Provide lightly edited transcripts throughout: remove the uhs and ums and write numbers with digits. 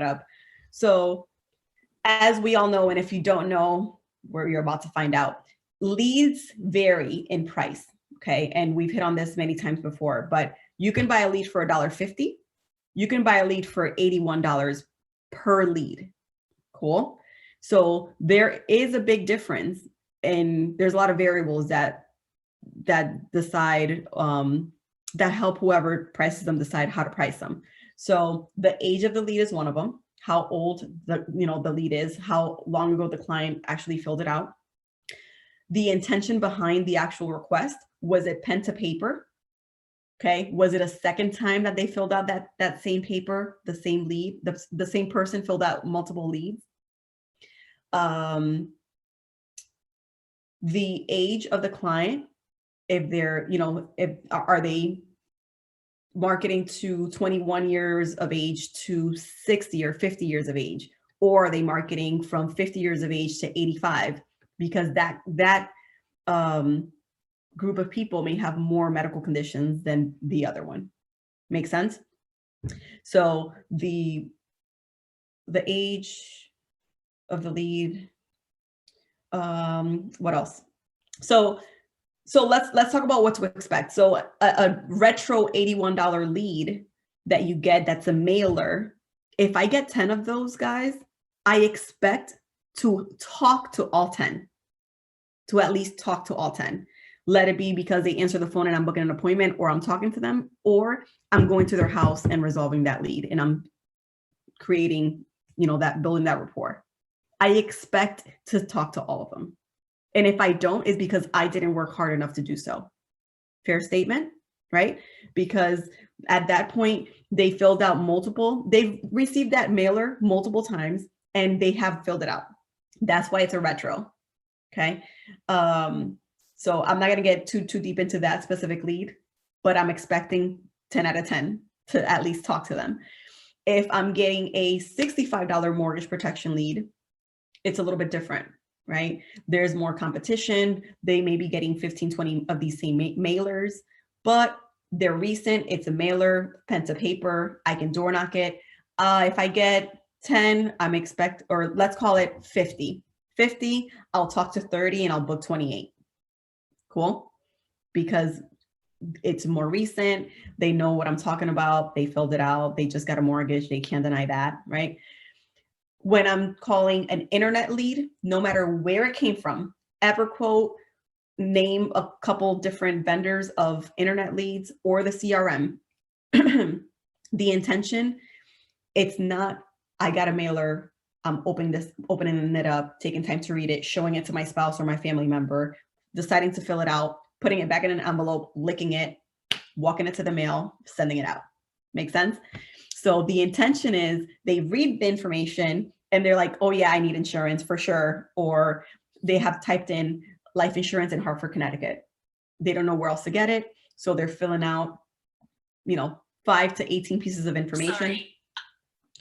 that up. So as we all know, and if you don't know, where you're about to find out, leads vary in price. Okay. And we've hit on this many times before, but you can buy a lead for $1.50. You can buy a lead for $81 per lead. Cool. So there is a big difference, and there's a lot of variables that decide, that help whoever prices them decide how to price them. So the age of the lead is one of them. How old the lead is, how long ago the client actually filled it out. The intention behind the actual request, was it pen to paper? Okay, was it a second time that they filled out that same paper, the same lead, the same person filled out multiple leads? The age of the client, if they're, are they marketing to 21 years of age to 60 or 50 years of age, or are they marketing from 50 years of age to 85? Because that group of people may have more medical conditions than the other one. Make sense? So the age of the lead. What else? So let's talk about what to expect. So a retro $81 lead that you get, that's a mailer. If I get 10 of those guys, I expect to talk to all 10, to at least talk to all 10. Let it be because they answer the phone and I'm booking an appointment, or I'm talking to them, or I'm going to their house and resolving that lead, and I'm creating, building that rapport. I expect to talk to all of them. And if I don't, it's because I didn't work hard enough to do so. Fair statement, right? Because at that point, they filled out they've received that mailer multiple times and they have filled it out. That's why it's a retro, okay? So I'm not gonna get too deep into that specific lead, but I'm expecting 10 out of 10 to at least talk to them. If I'm getting a $65 mortgage protection lead, it's a little bit different, right? There's more competition. They may be getting 15, 20 of these same mailers, but they're recent. It's a mailer, pen to paper. I can door knock it. If I get 10, or let's call it 50. 50, I'll talk to 30 and I'll book 28. Cool? Because it's more recent. They know what I'm talking about. They filled it out. They just got a mortgage. They can't deny that, right? When I'm calling an internet lead, no matter where it came from, EverQuote, name a couple different vendors of internet leads, or the CRM, the intention, it's not, I got a mailer, I'm opening it up, taking time to read it, showing it to my spouse or my family member, deciding to fill it out, putting it back in an envelope, licking it, walking it to the mail, sending it out. Make sense? So the intention is they read the information and they're like, oh yeah, I need insurance for sure. Or they have typed in life insurance in Hartford, Connecticut. They don't know where else to get it. So they're filling out, 5 to 18 pieces of information,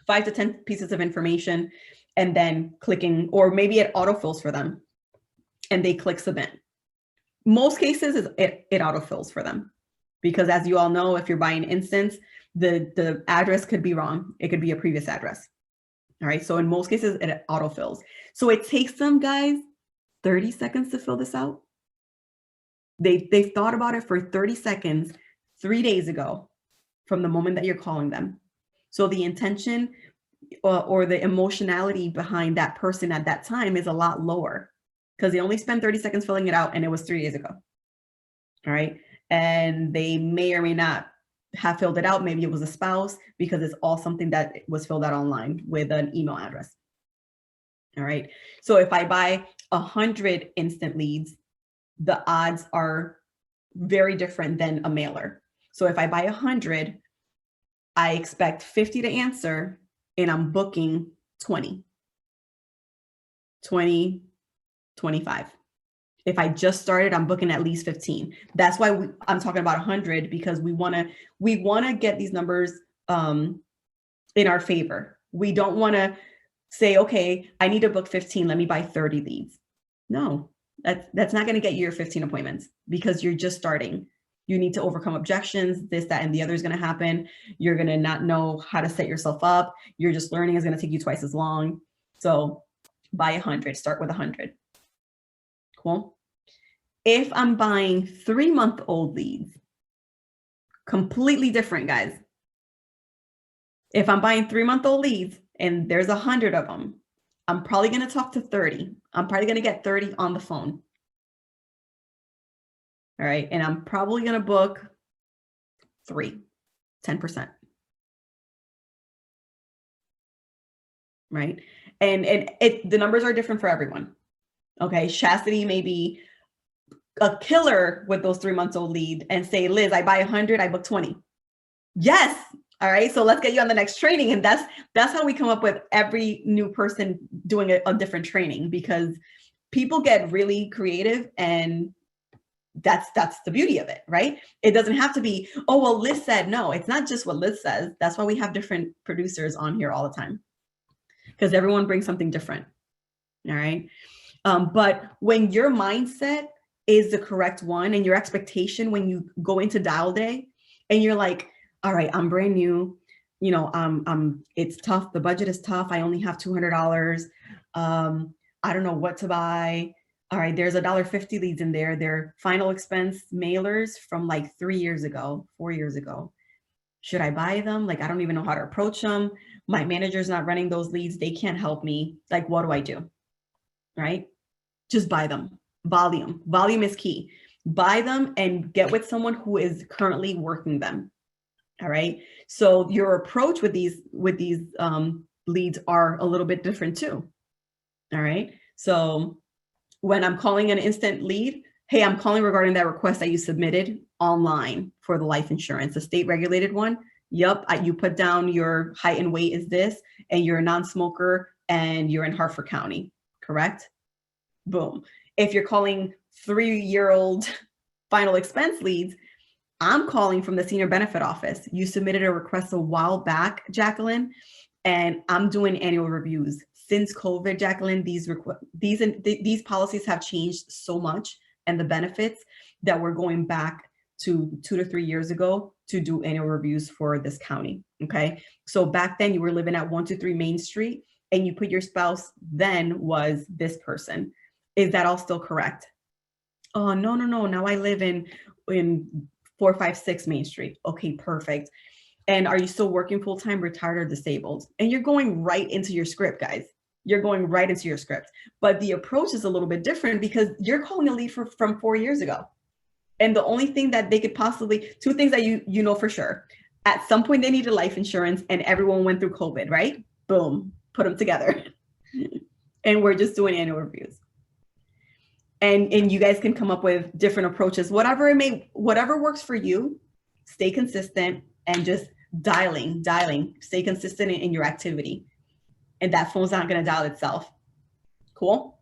5 to 10 pieces of information, and then clicking, or maybe it autofills for them and they click submit. Most cases it autofills for them, because as you all know, if you're buying instance, the address could be wrong. It could be a previous address. All right. So in most cases, it autofills. So it takes them, guys, 30 seconds to fill this out. They've thought about it for 30 seconds 3 days ago from the moment that you're calling them. So the intention or the emotionality behind that person at that time is a lot lower, because they only spent 30 seconds filling it out and it was 3 days ago. All right. And they may or may not have filled it out. Maybe it was a spouse, because it's all something that was filled out online with an email address. All right. So if I buy 100 instant leads, the odds are very different than a mailer. So if I buy 100, I expect 50 to answer, and I'm booking 20, 25. If I just started, I'm booking at least 15. That's why I'm talking about 100, because we want to get these numbers in our favor. We don't want to say, okay, I need to book 15. Let me buy 30 leads. No, that's not going to get you your 15 appointments, because you're just starting. You need to overcome objections. This, that, and the other is going to happen. You're going to not know how to set yourself up. You're just learning is going to take you twice as long. So buy 100, start with 100. Cool. If I'm buying 3-month-old leads, completely different, guys. If I'm buying 3-month-old leads and there's 100 of them, I'm probably going to talk to 30. I'm probably going to get 30 on the phone. All right. And I'm probably going to book 10%. Right. And the numbers are different for everyone. Okay. Chastity may be a killer with those 3-month-old lead and say, Liz, I buy 100, I book 20. Yes. All right. So let's get you on the next training. And that's how we come up with every new person doing a different training, because people get really creative, and that's the beauty of it, right? It doesn't have to be, oh, well, Liz said. No, it's not just what Liz says. That's why we have different producers on here all the time, because everyone brings something different. All right. But when your mindset is the correct one, and your expectation when you go into dial day and you're like, all right, I'm brand new, it's tough. The budget is tough. I only have $200. I don't know what to buy. All right, there's $1.50 leads in there. They're final expense mailers from like 3 years ago, 4 years ago. Should I buy them? Like, I don't even know how to approach them. My manager's not running those leads. They can't help me. Like, what do I do? Right? Just buy them. Volume is key. Buy them and get with someone who is currently working them. All right. So your approach with these leads are a little bit different too. All right. So when I'm calling an instant lead, hey, I'm calling regarding that request that you submitted online for the life insurance, the state regulated one. Yep. You put down your height and weight is this, and you're a non-smoker and you're in Hartford County, correct? Boom. If you're calling 3-year-old final expense leads, I'm calling from the senior benefit office. You submitted a request a while back, Jacqueline, and I'm doing annual reviews. Since COVID, Jacqueline, these policies have changed so much, and the benefits, that we're going back to 2 to 3 years ago to do annual reviews for this county. Okay. So back then you were living at 123 Main Street, and you put your spouse then was this person. Is that all still correct? Oh, no. Now I live in 456 Main Street. Okay, perfect. And are you still working full-time, retired, or disabled? And you're going right into your script, guys. You're going right into your script. But the approach is a little bit different, because you're calling a lead from 4 years ago. And the only thing that they could possibly, 2 things that you know for sure. At some point they needed life insurance, and everyone went through COVID, right? Boom, put them together. And we're just doing annual reviews. And you guys can come up with different approaches, whatever works for you. Stay consistent and just dialing, stay consistent in your activity. And that phone's not going to dial itself. Cool.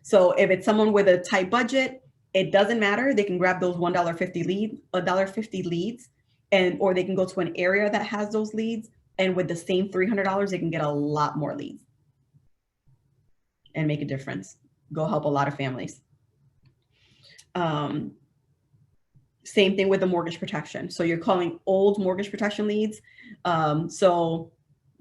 So if it's someone with a tight budget, it doesn't matter. They can grab those $1.50 leads, or they can go to an area that has those leads. And with the same $300, they can get a lot more leads and make a difference. Go help a lot of families. Same thing with the mortgage protection. So you're calling old mortgage protection leads. So,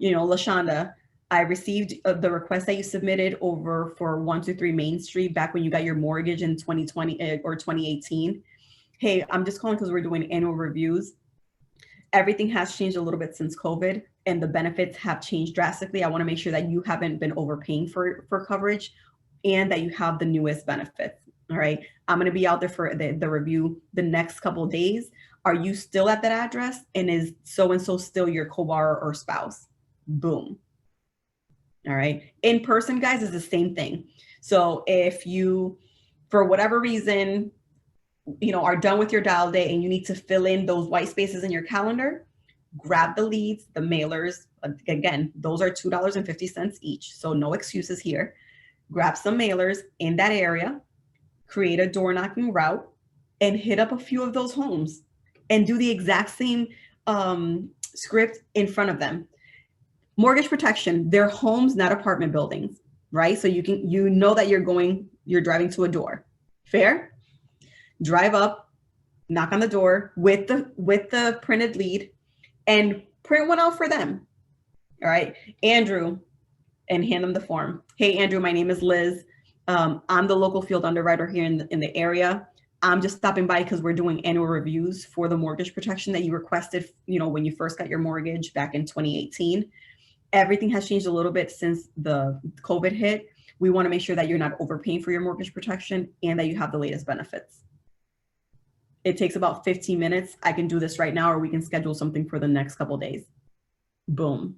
LaShonda, I received the request that you submitted over for 123 Main Street back when you got your mortgage in 2020 or 2018. Hey, I'm just calling because we're doing annual reviews. Everything has changed a little bit since COVID, and the benefits have changed drastically. I want to make sure that you haven't been overpaying for coverage, and that you have the newest benefits. All right. I'm going to be out there for the review the next couple of days. Are you still at that address? And is so-and-so still your co-borrower or spouse? Boom. All right. In person, guys, is the same thing. So if you, for whatever reason, are done with your dial day and you need to fill in those white spaces in your calendar, grab the leads, the mailers. Again, those are $2.50 each. So no excuses here. Grab some mailers in that area, create a door knocking route, and hit up a few of those homes and do the exact same script in front of them. Mortgage protection, they're homes, not apartment buildings, right? So you know that you're driving to a door. Fair? Drive up, knock on the door with the printed lead and print one out for them. All right, Andrew, and hand them the form. Hey, Andrew, my name is Liz. I'm the local field underwriter here in the area. I'm just stopping by because we're doing annual reviews for the mortgage protection that you requested, when you first got your mortgage back in 2018. Everything has changed a little bit since the COVID hit. We want to make sure that you're not overpaying for your mortgage protection and that you have the latest benefits. It takes about 15 minutes. I can do this right now, or we can schedule something for the next couple of days. Boom.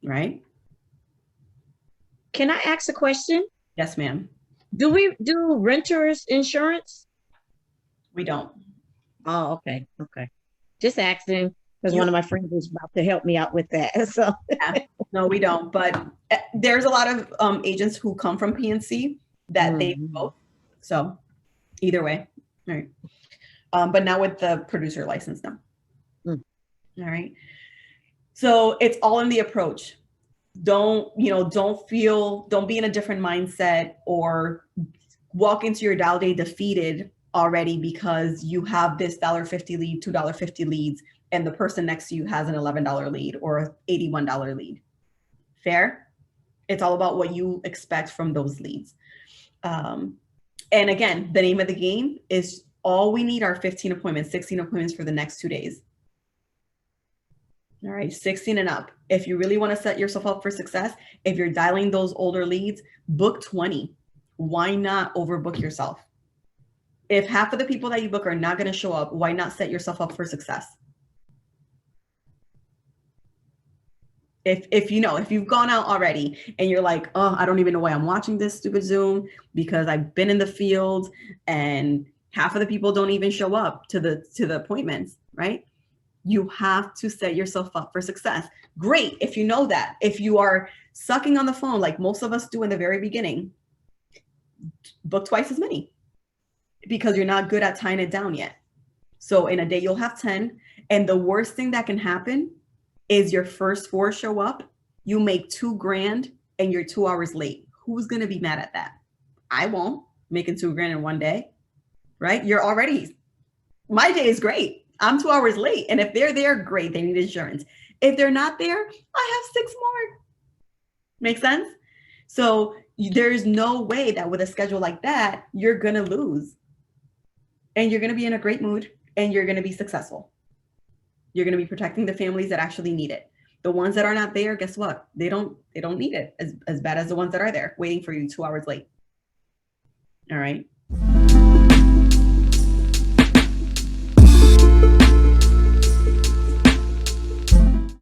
Right? Can I ask a question? Yes, ma'am. Do we do renters insurance? We don't. Oh, okay. Okay. Just asking because one of my friends is about to help me out with that. So Yeah. No, we don't. But there's a lot of agents who come from PNC that they both. So either way. All right. But now with the producer license now. All right. So it's all in the approach. Don't be in a different mindset or walk into your dial day defeated already because you have this $1.50 lead, $2.50 leads, and the person next to you has an $11 lead or an $81 lead. Fair? It's all about what you expect from those leads. And again, the name of the game is all we need are 15 appointments, 16 appointments for the next 2 days. All right, 16 and up. If you really want to set yourself up for success, if you're dialing those older leads, book 20. Why not overbook yourself? If half of the people that you book are not going to show up, why not set yourself up for success? If you've gone out already and you're like, oh, I don't even know why I'm watching this stupid Zoom because I've been in the field and half of the people don't even show up to the appointments, right? You have to set yourself up for success. Great. If you know that, if you are sucking on the phone, like most of us do in the very beginning, book twice as many because you're not good at tying it down yet. So in a day, you'll have 10. And the worst thing that can happen is your first 4 show up, you make $2,000 and you're 2 hours late. Who's going to be mad at that? I won't. Making $2,000 in one day, right? My day is great. I'm 2 hours late. And if they're there, great, they need insurance. If they're not there, I have 6 more. Make sense? So there's no way that with a schedule like that, you're going to lose. And you're going to be in a great mood and you're going to be successful. You're going to be protecting the families that actually need it. The ones that are not there, guess what? They don't need it as bad as the ones that are there waiting for you 2 hours late. All right.